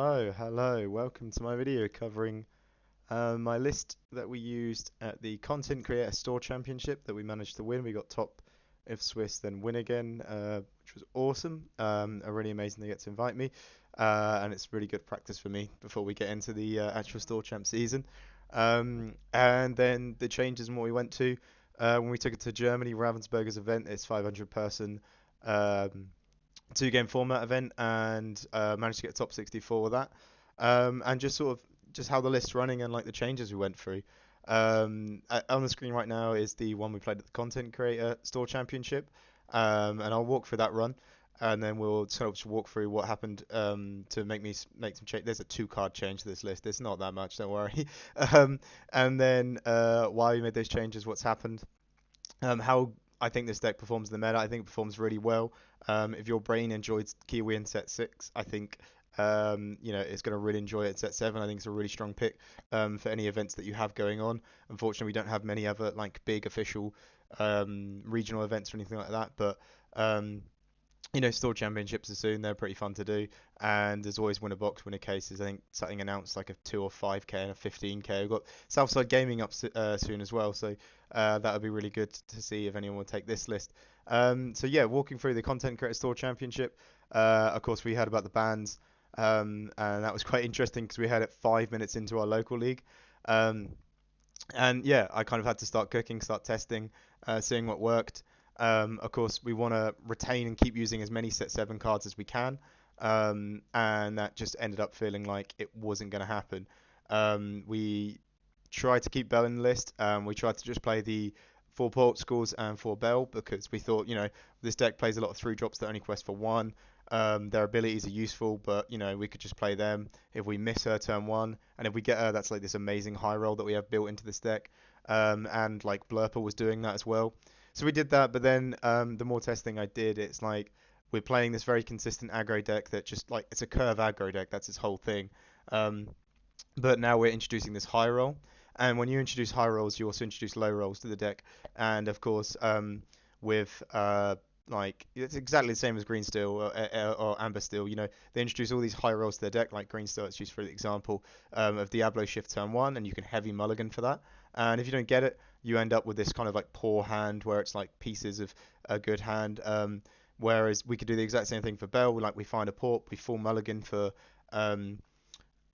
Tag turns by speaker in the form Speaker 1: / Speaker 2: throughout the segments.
Speaker 1: Hello. Welcome to my video covering my list that we used at the Content Creator Store Championship that we managed to win. We got top of Swiss, then win again, which was awesome. A really amazing they get to invite me, and it's really good practice for me before we get into the actual Store Champ season. And then the changes and what we went to when we took it to Germany, Ravensburg's event. It's 500 person. Um, Two-game format event and managed to get top 64 with that. And just sort of just how the list's running and like the changes we went through. On the screen right now is the one we played at the Content Creator Store Championship, and I'll walk through that run, and then we'll sort of just walk through what happened to make some change. There's a two-card change to this list. It's not that much, don't worry. And then why we made those changes, what's happened, how I think this deck performs in the meta. I think it performs really well. If your brain enjoyed Kiwi in set six, I think it's going to really enjoy it in set seven. I think it's a really strong pick for any events that you have going on. Unfortunately, we don't have many other like big official regional events or anything like that, but um, store championships are soon. They're pretty fun to do, and there's always winner box, winner cases. I think something announced like a 2 or 5k and a 15k. We've got Southside Gaming up soon as well, so that would be really good to see if anyone will take this list. So yeah, walking through the Content Creator Store Championship. Of course, we heard about the bans, and that was quite interesting because we had it 5 minutes into our local league. Um, and yeah, I kind of had to start cooking, start testing, seeing what worked. Of course, we want to retain and keep using as many set seven cards as we can, and that just ended up feeling like it wasn't going to happen. We tried to keep Bell in the list. We tried to just play the four port schools and four Bell because we thought, this deck plays a lot of three drops that only quest for one. Their abilities are useful, but we could just play them if we miss her turn one, and if we get her, that's like this amazing high roll that we have built into this deck. And like Blurper was doing that as well. So we did that, but then the more testing I did, it's like we're playing this very consistent aggro deck that just like it's a curve aggro deck. That's its whole thing. Um, but now we're introducing this high roll, and when you introduce high rolls, you also introduce low rolls to the deck. And of course, with like it's exactly the same as green steel or amber steel. They introduce all these high rolls to their deck, like green steel. It's used for the example of Diablo Shift turn one, and you can heavy mulligan for that. And if you don't get it, you end up with this kind of like poor hand where it's like pieces of a good hand. Whereas we could do the exact same thing for Bell. We find a port, we full mulligan for um,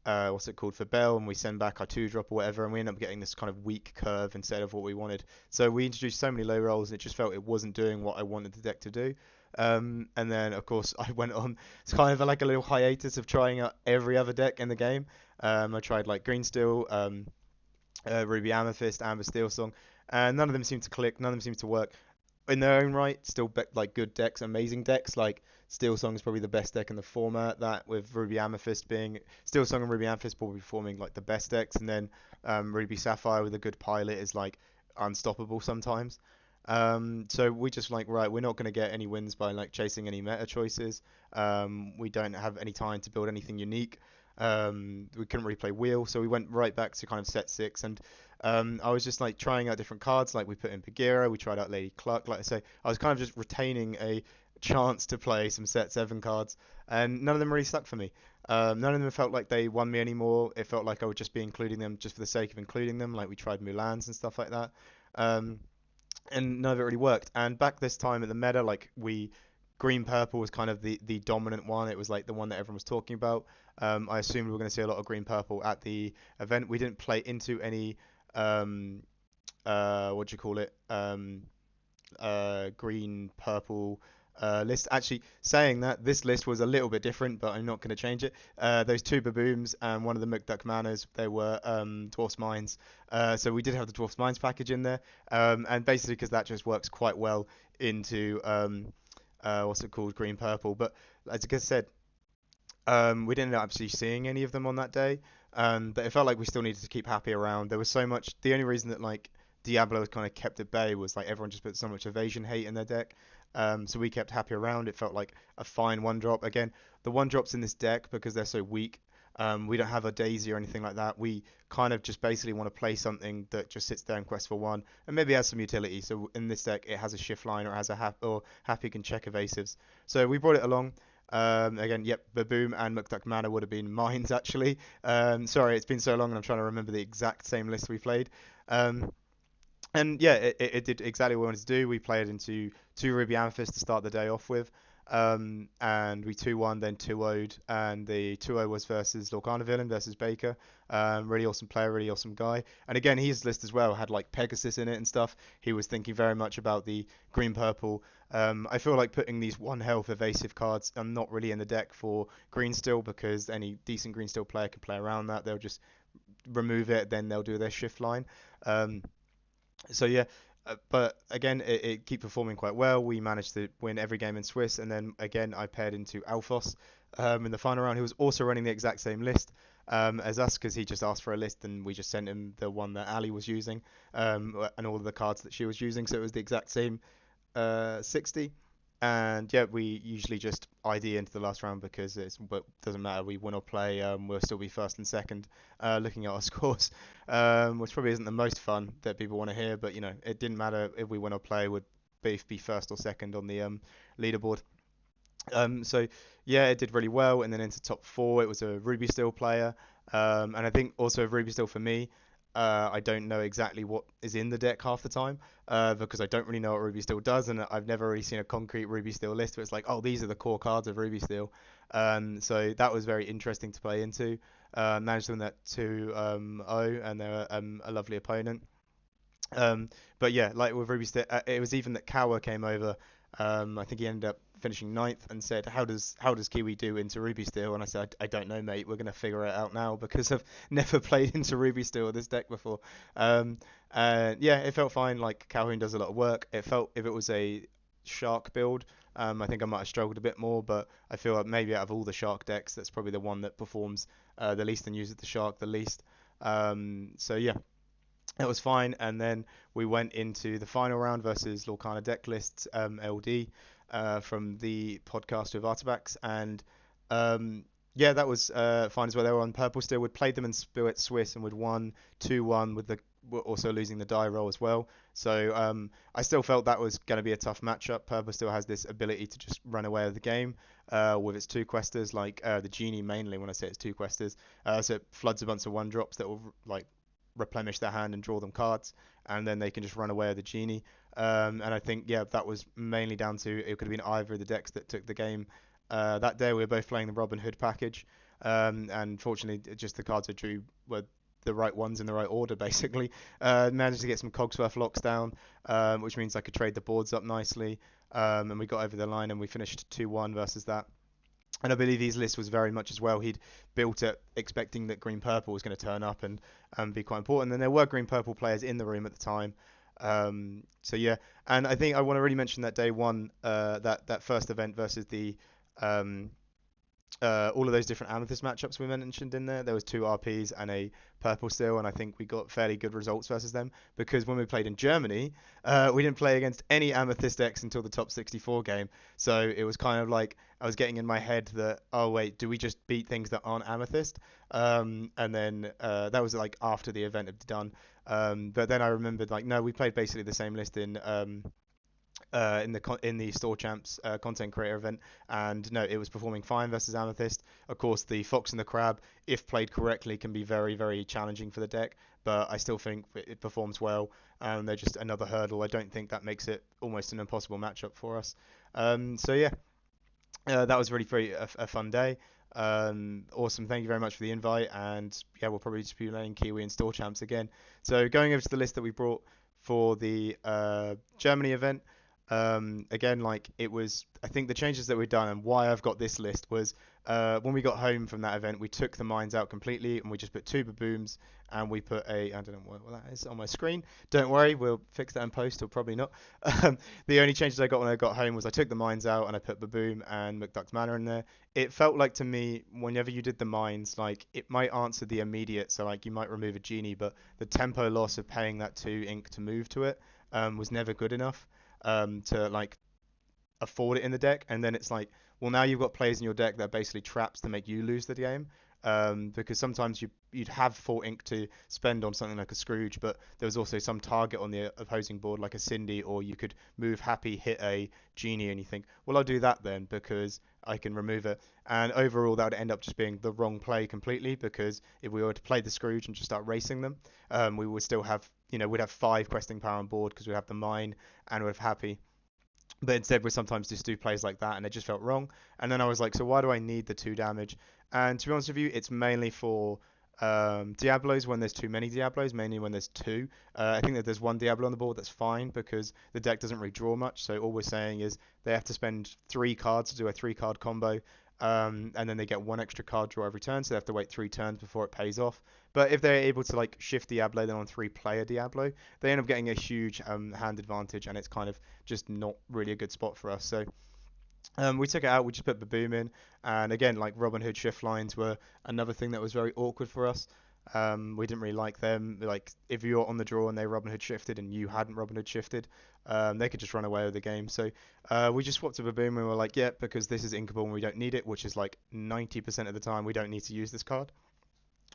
Speaker 1: what's it called for Bell, and we send back our two drop or whatever, and we end up getting this kind of weak curve instead of what we wanted. So we introduced so many low rolls, and it just felt it wasn't doing what I wanted the deck to do. And then of course I went on. It's kind of like a little hiatus of trying out every other deck in the game. I tried like Green Steel, Ruby Amethyst, Amber Steel Song, and none of them seemed to click. None of them seemed to work in their own right. Still like good decks, amazing decks. Like Steel Song is probably the best deck in the format. That with Ruby Amethyst being Steel Song and Ruby Amethyst probably forming like the best decks, and then Ruby Sapphire with a good pilot is like unstoppable sometimes. So we just like right, we're not going to get any wins by like chasing any meta choices. We don't have any time to build anything unique. We couldn't really play wheel, so we went right back to kind of set six, and I was just like trying out different cards. Like we put in Bagheera, we tried out Lady Cluck. Like I say, I was kind of just retaining a chance to play some set seven cards, and none of them really stuck for me. None of them felt like they won me anymore. It felt like I would just be including them just for the sake of including them. Like we tried Mulans and stuff like that. Um, and none of it really worked. And back this time at the meta, like we green purple was kind of the dominant one. It was like the one that everyone was talking about. I assumed we were going to see a lot of green purple at the event. We didn't play into any um, what do you call it? Green purple list. Actually, saying that this list was a little bit different, but I'm not going to change it. Those two babooms and one of the Mukduk Manors, they were Dwarf's Mines. So we did have the Dwarf's Mines package in there, and basically because that just works quite well into what's it called, green purple. But as I said, we didn't end up actually seeing any of them on that day. But it felt like we still needed to keep Happy around. There was so much. The only reason that like Diablo was kind of kept at bay was like everyone just put so much evasion hate in their deck. So we kept Happy around. It felt like a fine one drop. Again, the one drops in this deck because they're so weak. We don't have a Daisy or anything like that. We kind of just basically want to play something that just sits there in quest for one and maybe has some utility. So in this deck, it has a shift line or it has a or Happy can check evasives. So we brought it along. Again, yep, Baboom and Muktak Manor would have been mines actually. Sorry, it's been so long and I'm trying to remember the exact same list we played. Um, and yeah, it did exactly what we wanted to do. We played into two Ruby Amethyst to start the day off with. And we 2-1, then 2-0'd, and the 2-0 was versus Lorcana Villain versus Baker. Really awesome player, really awesome guy. And again, his list as well had like Pegasus in it and stuff. He was thinking very much about the green purple. I feel like putting these one health evasive cards are not really in the deck for green steel because any decent green steel player can play around that. They'll just remove it, then they'll do their shift line. Um, so yeah, but again, it kept performing quite well. We managed to win every game in Swiss, and then again, I paired into Alphos in the final round, who was also running the exact same list as us, because he just asked for a list, and we just sent him the one that Ali was using, and all of the cards that she was using, so it was the exact same 60. And yeah, we usually just ID into the last round because but doesn't matter. We win or play, we'll still be first and second. Looking at our scores, which probably isn't the most fun that people want to hear, but it didn't matter if we win or play. Would both be first or second on the leaderboard. So yeah, it did really well, and then into top four, it was a Ruby Steel player, and I think also Ruby Steel for me. I don't know exactly what is in the deck half the time, because I don't really know what Ruby Steel does, and I've never really seen a concrete Ruby Steel list where it's like, oh, these are the core cards of Ruby Steel. So that was very interesting to play into. Managed to win that 2-0, and they're a lovely opponent. But yeah, like with Ruby Steel, it was even that Kawa came over. I think he ended up finishing ninth and said, "How does Kiwi do into Ruby Steel?" And I said, "I don't know, mate. We're gonna figure it out now because I've never played into Ruby Steel or this deck before." Yeah, it felt fine. Like Calhoun does a lot of work. It felt if it was a Shark build, I think I might have struggled a bit more. But I feel like maybe out of all the Shark decks, that's probably the one that performs the least and uses the Shark the least. So yeah, it was fine, and then we went into the final round versus Lorcana Decklist LD from the podcast with Artabax, and yeah, that was fine as well. They were on purple still. We'd played them in Spirit Swiss and we'd won 2-1 with the also losing the die roll as well. So I still felt that was going to be a tough matchup. Purple still has this ability to just run away with the game with its two questers, like the genie mainly. When I say it's two questers, so it floods a bunch of one drops that will like replenish their hand and draw them cards, and then they can just run away with the genie. And I think yeah, that was mainly down to it could have been either of the decks that took the game. That day we were both playing the Robin Hood package, and fortunately just the cards I drew were the right ones in the right order basically. Managed to get some Cogsworth locks down, which means I could trade the boards up nicely, and we got over the line and we finished 2-1 versus that. And I believe his list was very much as well. He'd built it expecting that green purple was going to turn up and be quite important. And there were green purple players in the room at the time. So yeah, and I think I want to really mention that day one, that first event versus the um, all of those different Amethyst matchups we mentioned in there. There was two RPs and a purple still, and I think we got fairly good results versus them because when we played in Germany, we didn't play against any Amethyst decks until the top 64 game. So it was kind of like I was getting in my head that, oh wait, do we just beat things that aren't Amethyst? And then that was like after the event had done. But then I remembered like no, we played basically the same list in the Store Champs content creator event, and no, it was performing fine versus Amethyst. Of course, the Fox and the Crab, if played correctly, can be very, very challenging for the deck, but I still think it performs well, and they're just another hurdle. I don't think that makes it almost an impossible matchup for us. So yeah, that was really very a fun day. Awesome. Thank you very much for the invite. And yeah, we'll probably just be playing Kiwi and Store Champs again. So going over to the list that we brought for the Germany event. Again, like it was, I think the changes that we've done and why I've got this list was when we got home from that event, we took the mines out completely and we just put two babooms and we put I don't know what that is on my screen. Don't worry, we'll fix that in post or probably not. The only changes I got when I got home was I took the mines out and I put baboom and McDuck's Manor in there. It felt like to me, whenever you did the mines, like it might answer the immediate, so like you might remove a genie, but the tempo loss of paying that 2 ink to move to it was never good enough to like afford it in the deck. And then it's like, well, now you've got players in your deck that are basically traps to make you lose the game. because sometimes you'd have full ink to spend on something like a Scrooge, but there was also some target on the opposing board like a Cindy, or you could move Happy, hit a Genie, and you think, well, I'll do that then because I can remove it. And overall, that would end up just being the wrong play completely, because if we were to play the Scrooge and just start racing them, we would still have, we'd have 5 questing power on board because we have the mine and we have Happy. But instead, we sometimes just do plays like that, and it just felt wrong. And then I was like, so why do I need the 2 damage? And to be honest with you, it's mainly for Diablos when there's too many Diablos, mainly when there's two. I think that there's one Diablo on the board, that's fine because the deck doesn't really draw much. So all we're saying is they have to spend 3 cards to do a 3 card combo, and then they get 1 extra card draw every turn, so they have to wait 3 turns before it pays off. But if they're able to like shift Diablo then on 3 player Diablo, they end up getting a huge hand advantage, and it's kind of just not really a good spot for us. So we took it out. We just put Baboom in, and again, like Robin Hood shift lines were another thing that was very awkward for us. We didn't really like them. Like if you were on the draw and they Robin Hood shifted and you hadn't Robin Hood shifted, they could just run away with the game. So we just swapped to Baboom and we were like, yeah, because this is inkable and we don't need it, which is like 90% of the time we don't need to use this card.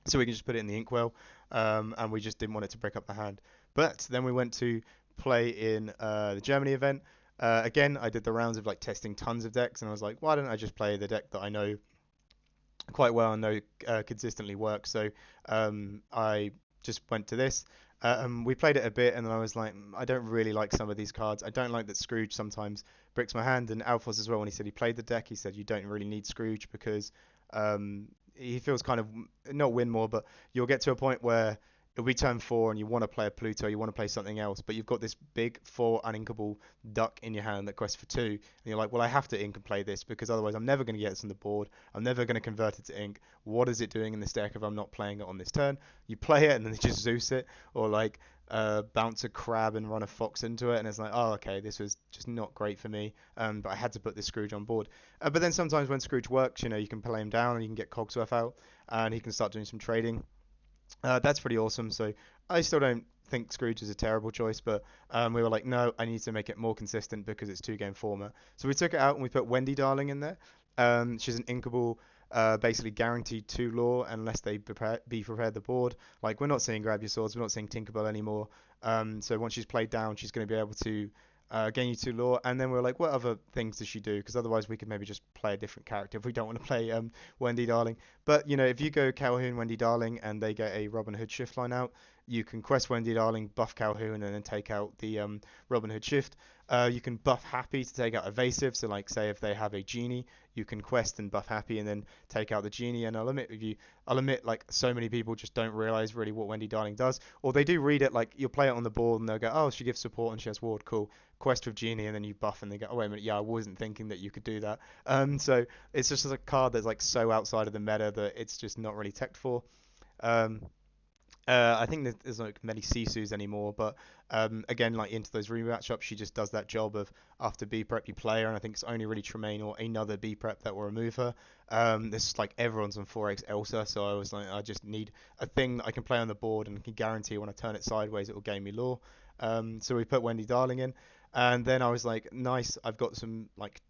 Speaker 1: So we can just put it in the inkwell, and we just didn't want it to break up the hand. But then we went to play in the Germany event. Again, I did the rounds of like testing tons of decks, and I was like, why don't I just play the deck that I know quite well and know consistently works? So I just went to this. We played it a bit, and then I was like, I don't really like some of these cards. I don't like that Scrooge sometimes bricks my hand. And Alphonse as well, when he said he played the deck, he said you don't really need Scrooge because he feels kind of not win more, but you'll get to a point where it'll be turn 4 and you want to play a Pluto, you want to play something else, but you've got this big 4 uninkable duck in your hand that quests for 2, and you're like, well, I have to ink and play this because otherwise I'm never going to get this on the board. I'm never going to convert it to ink. What is it doing in this deck if I'm not playing it on this turn? You play it and then just Zeus it, or like bounce a crab and run a fox into it, and it's like, oh, okay, this was just not great for me, but I had to put this Scrooge on board. But then sometimes when Scrooge works, you can play him down and you can get Cogsworth out, and he can start doing some trading. That's pretty awesome. So I still don't think Scrooge is a terrible choice, but we were like, no, I need to make it more consistent because it's 2 game format. So we took it out and we put Wendy Darling in there. She's an inkable, basically guaranteed 2 lore unless they be prepared the board. Like we're not seeing Grab Your Swords, we're not seeing Tinkerbell anymore. So once she's played down, she's going to be able to gain you 2 lore. And then we're like, what other things does she do? Because otherwise we could maybe just play a different character if we don't want to play Wendy Darling. But if you go Calhoun, Wendy Darling, and they get a Robin Hood shift line out, you can quest Wendy Darling, buff Calhoun, and then take out the Robin Hood shift. You can buff Happy to take out evasive. So like say if they have a genie, you can quest and buff Happy and then take out the genie. And I'll admit like so many people just don't realize really what Wendy Darling does, or they do read it like you'll play it on the board and they'll go, oh, she gives support and she has ward, cool. Quest with genie, and then you buff and they go, oh wait a minute, yeah, I wasn't thinking that you could do that. So it's just a card that's like so outside of the meta that it's just not really teched for. Um, I think there's like many Sisus anymore, but again, like into those rematchups, she just does that job of after B prep you play her, and I think it's only really Tremaine or another B prep that will remove her. This like everyone's on 4x Elsa, so I was like, I just need a thing that I can play on the board and can guarantee when I turn it sideways it will gain me lore. So we put Wendy Darling in, and then I was like, nice, I've got some like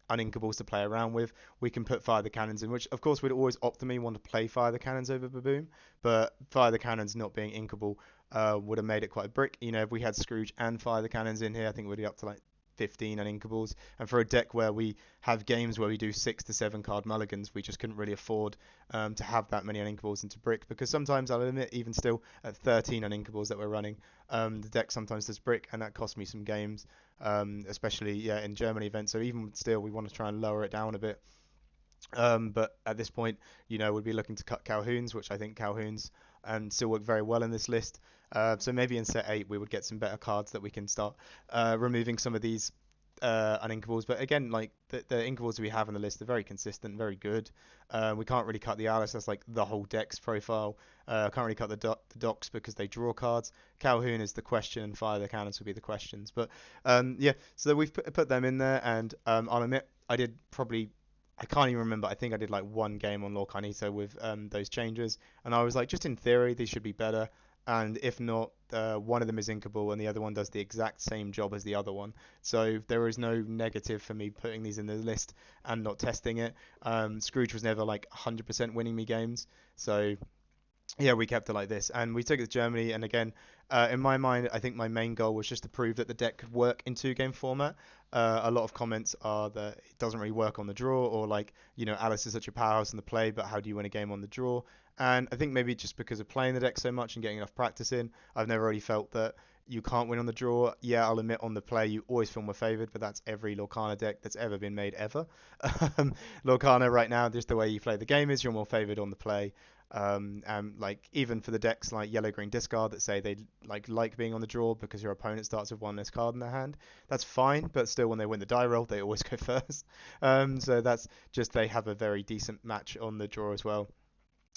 Speaker 1: uninkables to play around with. We can put Fire the Cannons in, which of course we'd always optimally want to play Fire the Cannons over Baboom, but Fire the Cannons not being inkable would have made it quite a brick. If we had Scrooge and Fire the Cannons in here, I think we'd be up to like 15 uninkables. And for a deck where we have games where we do 6 to 7 card mulligans, we just couldn't really afford to have that many uninkables into brick, because sometimes I'll admit, even still at 13 uninkables that we're running, the deck sometimes does brick, and that cost me some games, especially in Germany events. So even still, we want to try and lower it down a bit. But at this point, we'd be looking to cut Calhoun's, which I think Calhoun's still work very well in this list. So maybe in set 8 we would get some better cards that we can start removing some of these uninkables. But again, like the inkables we have on the list are very consistent, very good. We can't really cut the Alice, that's like the whole deck's profile. Can't really cut the Docs because they draw cards. Calhoun is the question, and Fire the Cannons will be the questions. But so we've put them in there, and I'll admit I did probably, I can't even remember. I think I did like one game on Lord Carnito with those changes, and I was like, just in theory, these should be better. and if not, one of them is inkable and the other one does the exact same job as the other one. So there is no negative for me putting these in the list and not testing it. Scrooge was never like 100% winning me games, so yeah, we kept it like this, and we took it to Germany. And again, in my mind, I think my main goal was just to prove that the deck could work in two-game format. A lot of comments are that it doesn't really work on the draw, or like, Alice is such a powerhouse in the play, but how do you win a game on the draw? And I think maybe just because of playing the deck so much and getting enough practice in, I've never really felt that you can't win on the draw. Yeah, I'll admit on the play you always feel more favored, but that's every Lorcana deck that's ever been made ever. Lorcana right now, just the way you play the game is you're more favored on the play. And like even for the decks like yellow green discard that say they like being on the draw because your opponent starts with one less card in their hand, that's fine. But still, when they win the die roll, they always go first. So that's just they have a very decent match on the draw as well.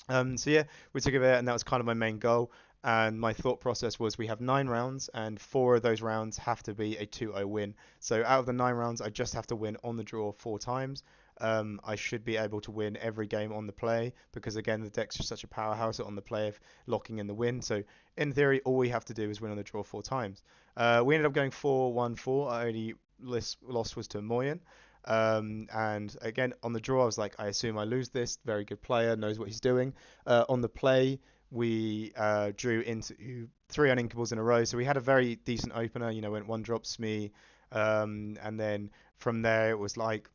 Speaker 1: So yeah, we took it there, and that was kind of my main goal. And my thought process was we have 9 rounds, and 4 of those rounds have to be a 2-0 win. So out of the 9 rounds, I just have to win on the draw 4 times. I should be able to win every game on the play because again, the deck's just such a powerhouse on the play of locking in the win. So in theory, all we have to do is win on the draw 4 times. We ended up going 4-1-4. I only lost was to Moyen. And again, on the draw, I was like, I assume I lose this. Very good player, knows what he's doing. On the play, we drew into 3 uninkables in a row. So we had a very decent opener, went one drop Smee. And then from there, it was like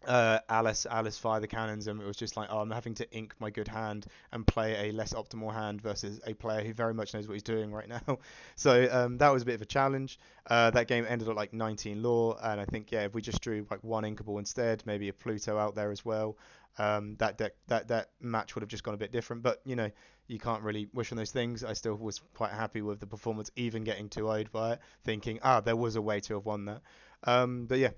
Speaker 1: Alice fire the cannons, and it was just like, oh, I'm having to ink my good hand and play a less optimal hand versus a player who very much knows what he's doing right now. So that was a bit of a challenge. That game ended at like 19 law, and I think yeah, if we just drew like one inkable instead, maybe a Pluto out there as well, that match would have just gone a bit different. But you can't really wish on those things. I still was quite happy with the performance, even getting 2-0'd by it, thinking there was a way to have won that. But yeah,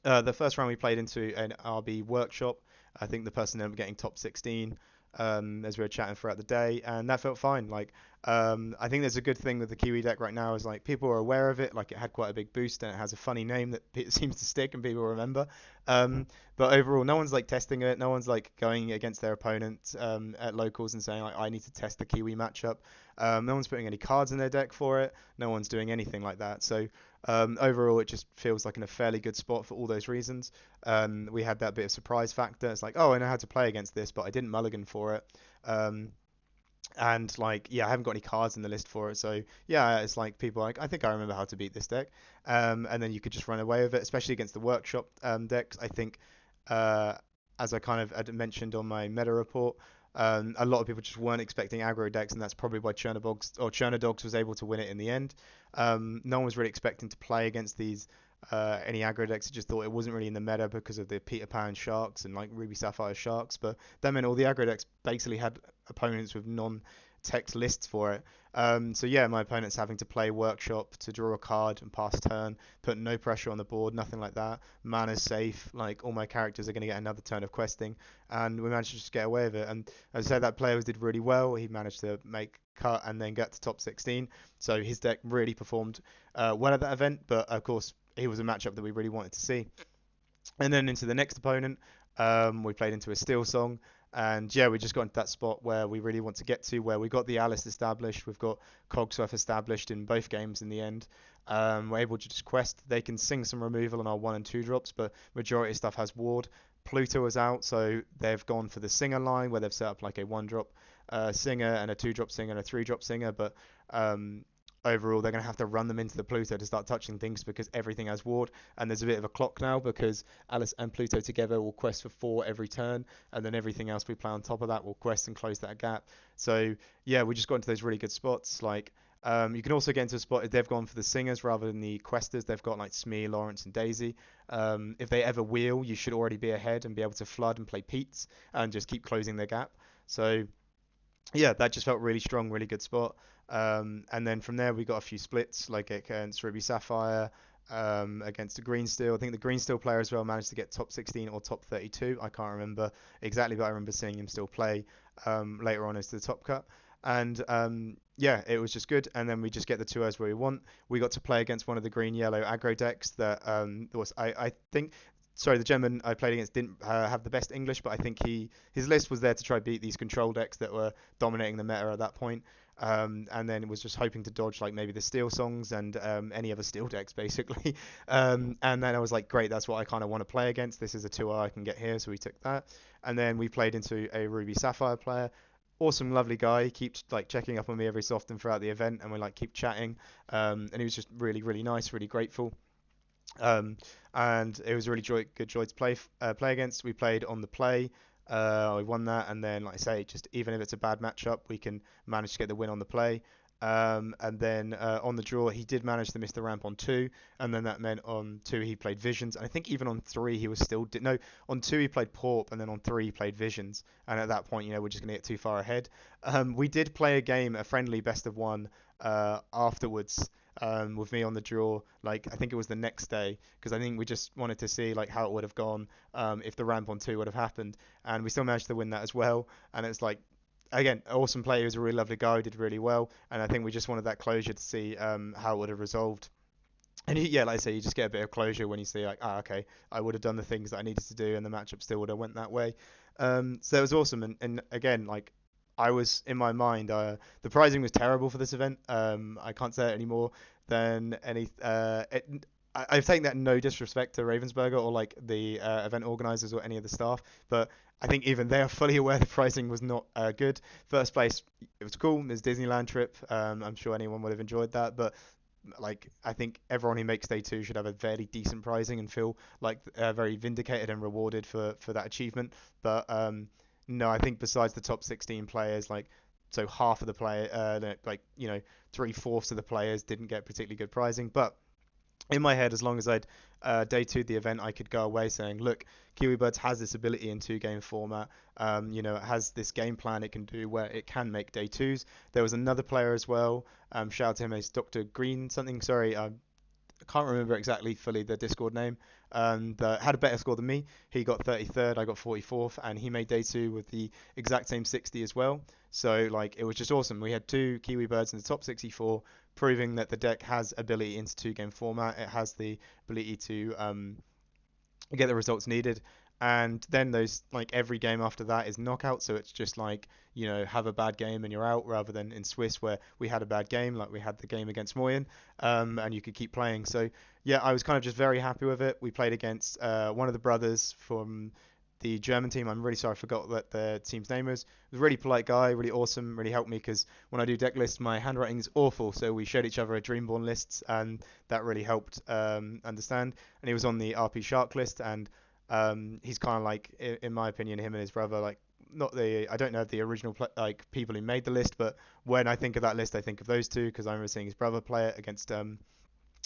Speaker 1: the first round we played into an RB workshop. I think the person ended up getting top 16 as we were chatting throughout the day, and that felt fine. Like, I think there's a good thing with the Kiwi deck right now is like people are aware of it. Like, it had quite a big boost and it has a funny name that seems to stick and people remember. But overall, no one's like testing it. No one's like going against their opponent at locals and saying like I need to test the Kiwi matchup. No one's putting any cards in their deck for it. No one's doing anything like that. So overall, it just feels like in a fairly good spot for all those reasons. We had that bit of surprise factor. It's like, oh, I know how to play against this, but I didn't mulligan for it. Um, and like, yeah, I haven't got any cards in the list for it. So yeah, it's like people are like, I think I remember how to beat this deck. And then you could just run away with it, especially against the workshop decks. I think, uh, as I kind of had mentioned on my meta report, a lot of people just weren't expecting aggro decks, and that's probably why Chernodogs was able to win it in the end. No one was really expecting to play against these any aggro decks. They just thought it wasn't really in the meta because of the Peter Pan Sharks and like Ruby Sapphire Sharks, but that meant all the aggro decks basically had opponents with non-text lists for it. So yeah, my opponent's having to play Workshop to draw a card and pass turn, put no pressure on the board, nothing like that. Mana's safe, like all my characters are going to get another turn of questing, and we managed to just get away with it. And as I said, that player did really well. He managed to make cut and then get to top 16. So his deck really performed well at that event, but of course he was a matchup that we really wanted to see. And then into the next opponent, we played into a Steel Song. And yeah, we just got into that spot where we really want to get to, where we got the Alice established, we've got Cogsworth established in both games in the end. We're able to just quest. They can sing some removal on our 1 and 2 drops, but majority of stuff has ward. Pluto is out, so they've gone for the Singer line, where they've set up like a 1-drop Singer and a 2-drop Singer and a 3-drop Singer, but overall they're going to have to run them into the Pluto to start touching things because everything has ward, and there's a bit of a clock now because Alice and Pluto together will quest for 4 every turn, and then everything else we play on top of that will quest and close that gap. So yeah, we just got into those really good spots. Like you can also get into a spot if they've gone for the Singers rather than the Questers. They've got like Smee, Lawrence, and Daisy. If they ever wheel, you should already be ahead and be able to flood and play Pete's and just keep closing their gap. So yeah, that just felt really strong, really good spot. And then from there we got a few splits, like against Ruby Sapphire, against the Green Steel. I think the Green Steel player as well managed to get top 16 or top 32. I can't remember exactly, but I remember seeing him still play later on as the top cut. And yeah, it was just good. And then we just get the 2-0s where we want. We got to play against one of the green-yellow aggro decks that was, I think, sorry, the gentleman I played against didn't have the best English, but I think his list was there to try beat these control decks that were dominating the meta at that point. and then was just hoping to dodge like maybe the steel songs and any other steel decks basically. And then I was like, great, that's what I kind of want to play against. This is a 2R I can get here, so we took that. And then we played into a Ruby Sapphire player. Awesome, lovely guy. He keeps like checking up on me every so often throughout the event, and we like keep chatting. And he was just really, really nice, really grateful. Um, and it was a really good joy to play against. We played on the play. We won that, and then, like I say, just even if it's a bad matchup, we can manage to get the win on the play. And then on the draw, he did manage to miss the ramp on two, and then that meant on two he played Visions, and I think even on three he was still no, on two he played Porp, and then on three he played Visions, and at that point, we're just gonna get too far ahead. We did play a game, a friendly best of one, afterwards, with me on the draw. Like I think it was the next day because I think we just wanted to see like how it would have gone if the ramp on two would have happened, and we still managed to win that as well. And it's like again, awesome player. He was a really lovely guy. He did really well, and I think we just wanted that closure to see how it would have resolved. And yeah, like I say, you just get a bit of closure when you see like, okay, I would have done the things that I needed to do, and the matchup still would have went that way. So it was awesome, and again, like I was in my mind, the pricing was terrible for this event. I can't say it anymore than any. I've taken that in no disrespect to Ravensburger or like the event organizers or any of the staff, but I think even they are fully aware the pricing was not good. First place, it was cool. It was Disneyland trip. I'm sure anyone would have enjoyed that, but like I think everyone who makes day two should have a fairly decent pricing and feel like very vindicated and rewarded for that achievement. But no, I think besides the top 16 players, like so half of the player, like 3/4 of the players didn't get particularly good pricing. But in my head, as long as I'd day two the event, I could go away saying, look, Kiwibirds has this ability in two game format. It has this game plan it can do where it can make day twos. There was another player as well. Shout out to him as Dr. Green something. Sorry, I can't remember exactly fully the Discord name. That had a better score than me. He got 33rd, I got 44th, and he made day two with the exact same 60 as well. So like it was just awesome. We had two Kiwi birds in the top 64, proving that the deck has ability into two game format. It has the ability to get the results needed. And then those like every game after that is knockout, so it's just like have a bad game and you're out, rather than in Swiss where we had a bad game, like we had the game against Moyen, and you could keep playing. So yeah, I was kind of just very happy with it. We played against one of the brothers from the German team. I'm really sorry I forgot what the team's name was. He was a really polite guy, really awesome, really helped me because when I do deck lists, my handwriting is awful. So we showed each other a Dreamborn lists, and that really helped understand. And he was on the RP Shark list, and he's kind of like, in my opinion, him and his brother, like not the I don't know the original like people who made the list, but when I think of that list, I think of those two because I remember seeing his brother play it against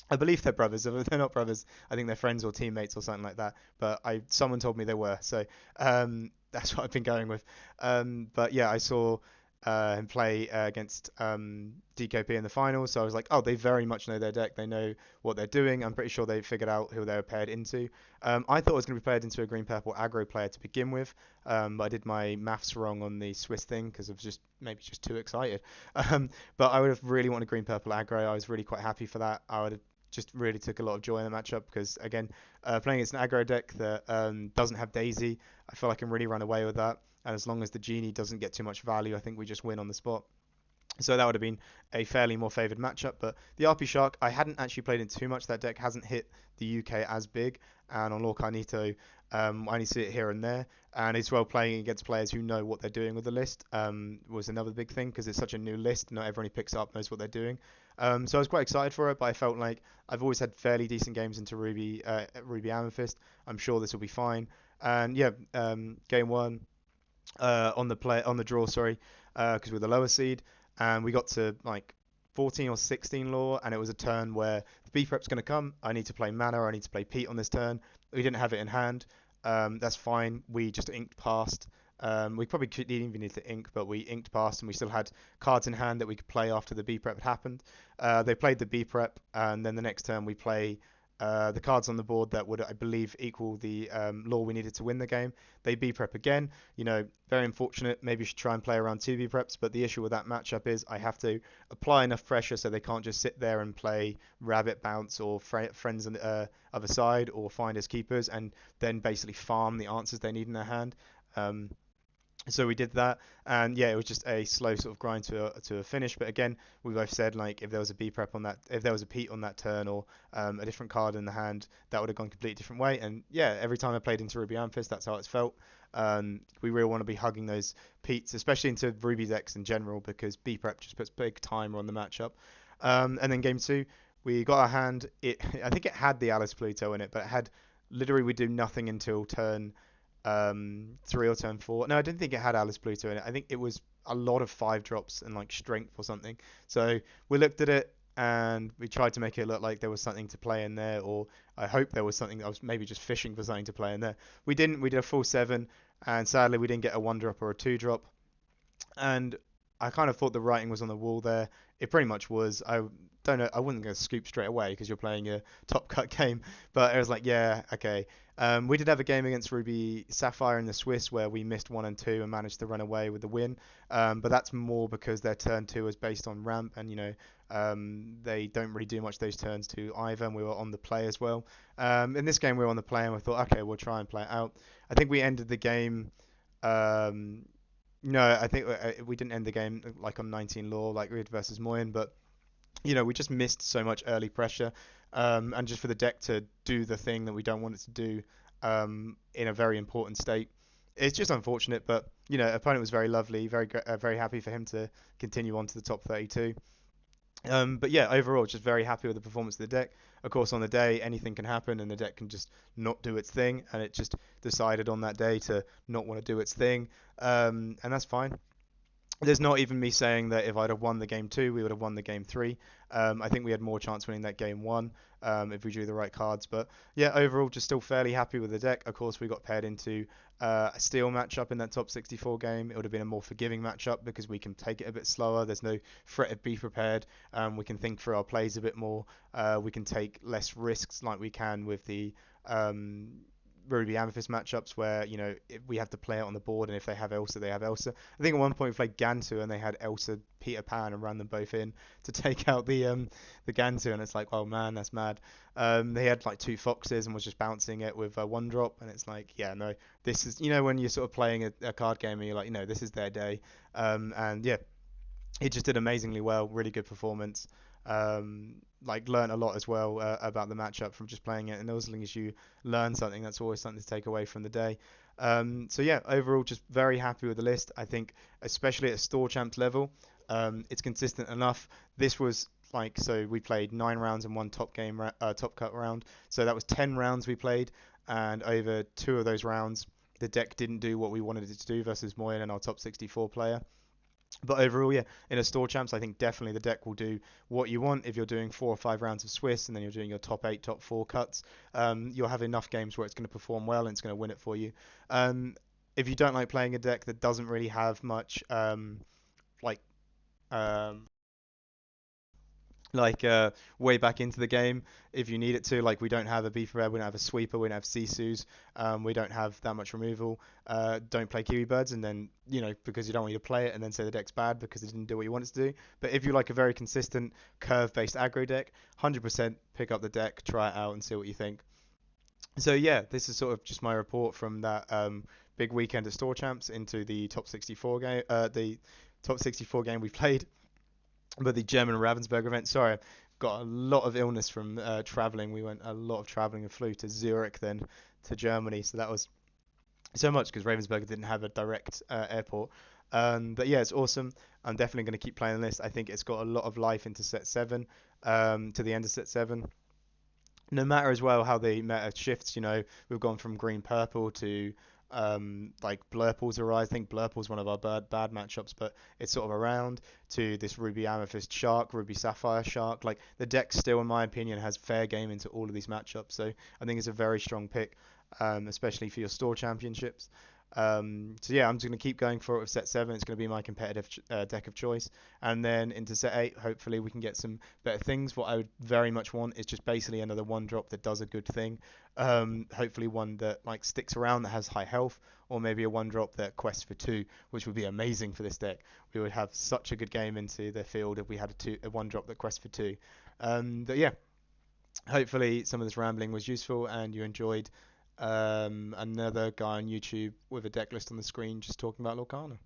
Speaker 1: I believe they're brothers. If they're not brothers, I think they're friends or teammates or something like that. But someone told me they were, so that's what I've been going with. But yeah, I saw him play against DKP in the finals, so I was like, oh, they very much know their deck. They know what they're doing. I'm pretty sure they figured out who they were paired into. I thought I was going to be paired into a green purple aggro player to begin with, but I did my maths wrong on the Swiss thing because I was just maybe just too excited. But I would have really wanted green purple aggro. I was really quite happy for that. I would have just really took a lot of joy in the matchup because again, playing against an aggro deck that doesn't have Daisy, I feel I can really run away with that. And as long as the genie doesn't get too much value, I think we just win on the spot. So that would have been a fairly more favoured matchup. But the RP Shark, I hadn't actually played in too much. That deck hasn't hit the UK as big. And on Lorcanito, I only see it here and there. And as well, playing against players who know what they're doing with the list was another big thing because it's such a new list. Not everyone who picks it up knows what they're doing. So I was quite excited for it, but I felt like I've always had fairly decent games into Ruby Amethyst. I'm sure this will be fine. And yeah, game one on the draw, sorry, because we're the lower seed, and we got to like 14 or 16 lore, and it was a turn where the B prep's going to come. I need to play mana, I need to play Pete on this turn. We didn't have it in hand. That's fine. We just inked past. We probably didn't even need to ink, but we inked past, and we still had cards in hand that we could play after the B prep had happened. They played the B prep, and then the next turn we play the cards on the board that would, I believe, equal the lore we needed to win the game. They B prep again. Very unfortunate. Maybe you should try and play around two B preps, but the issue with that matchup is I have to apply enough pressure so they can't just sit there and play rabbit bounce or friends on the other side or finders keepers and then basically farm the answers they need in their hand. Um, So we did that, and yeah, it was just a slow sort of grind to a finish. But again, we both said like if there was a B prep on that, if there was a Pete on that turn or a different card in the hand, that would have gone a completely different way. And yeah, every time I played into Ruby Amethyst, that's how it's felt. We really want to be hugging those Petes, especially into Ruby decks in general, because B prep just puts big timer on the matchup. And then game two, we got our hand. I think it had the Alice Pluto in it, but it had literally we do nothing until turn three or turn four. No, I didn't think it had Alice Pluto in it. I think it was a lot of five drops and like strength or something. So we looked at it and we tried to make it look like there was something to play in there, or I hope there was something. I was maybe just fishing for something to play in there. We didn't. We did a full seven, and sadly we didn't get a one drop or a two drop. And I kind of thought the writing was on the wall there. It pretty much was. I don't know. I wouldn't go scoop straight away because you're playing a top cut game, but I was like, yeah, okay. We did have a game against Ruby Sapphire in the Swiss where we missed one and two and managed to run away with the win. But that's more because their turn two was based on ramp, and they don't really do much those turns to either. And we were on the play as well. In this game, we were on the play, and we thought, okay, we'll try and play it out. I think we ended the game. Um, no, I think we didn't end the game like on 19 law, like Reed versus Moyen, but we just missed so much early pressure, and just for the deck to do the thing that we don't want it to do in a very important state. It's just unfortunate, but opponent was very lovely, very happy for him to continue on to the top 32. But yeah, overall, just very happy with the performance of the deck. Of course, on the day, anything can happen, and the deck can just not do its thing, and it just decided on that day to not want to do its thing, and that's fine. There's not even me saying that if I'd have won the game two, we would have won the game three. I think we had more chance winning that game one if we drew the right cards. But yeah, overall, just still fairly happy with the deck. Of course, we got paired into a steel matchup in that top 64 game. It would have been a more forgiving matchup because we can take it a bit slower. There's no threat of be prepared. We can think through our plays a bit more. We can take less risks like we can with the Ruby Amethyst matchups where if we have to play it on the board, and if they have Elsa, they have Elsa. I think at one point we played Gantu and they had Elsa, Peter Pan, and ran them both in to take out the Gantu, and it's like, oh man, that's mad. They had like two foxes and was just bouncing it with one drop, and it's like, yeah, no, this is when you're sort of playing a card game and you're like, this is their day, and yeah, he just did amazingly well. Really good performance. Like learned a lot as well about the matchup from just playing it. And as long as you learn something, that's always something to take away from the day. So yeah, overall, just very happy with the list. I think, especially at store champs level, it's consistent enough. This was like so we played 9 rounds and one top cut round. So that was 10 rounds we played, and over two of those rounds, the deck didn't do what we wanted it to do versus Moyen and our top 64 player. But overall, yeah, in a store champs, I think definitely the deck will do what you want. If you're doing 4 or 5 rounds of Swiss and then you're doing your top eight, top four cuts, you'll have enough games where it's going to perform well and it's going to win it for you. Um, if you don't like playing a deck that doesn't really have much like um, way back into the game if you need it to. Like we don't have a beef red, we don't have a sweeper, we don't have Sisus, we don't have that much removal. Don't play Kiwi Birds, and then because you don't want you to play it and then say the deck's bad because it didn't do what you want it to do. But if you like a very consistent curve-based aggro deck, 100% pick up the deck, try it out, and see what you think. So yeah, this is sort of just my report from that big weekend of store champs into the top 64 game, the top 64 game we played, but the German Ravensburg event. Sorry, I've got a lot of illness from traveling. We went a lot of traveling and flew to Zurich, then to Germany. So that was so much because Ravensburg didn't have a direct airport. But yeah, it's awesome. I'm definitely going to keep playing this. I think it's got a lot of life into set seven, to the end of set seven. No matter as well how the meta shifts, we've gone from green purple to like Blurple's arise. I think Blurple's one of our bad matchups, but it's sort of around to this Ruby Amethyst Shark, Ruby Sapphire Shark. Like the deck still, in my opinion, has fair game into all of these matchups. So I think it's a very strong pick, especially for your store championships. So yeah, I'm just going to keep going for it with set seven. It's going to be my competitive deck of choice, and then into set eight, hopefully we can get some better things. What I would very much want is just basically another one drop that does a good thing. Hopefully one that like sticks around that has high health, or maybe a one drop that quests for two, which would be amazing for this deck. We would have such a good game into the field if we had a one drop that quests for two. But yeah, hopefully some of this rambling was useful and you enjoyed another guy on YouTube with a deck list on the screen just talking about Lorcana.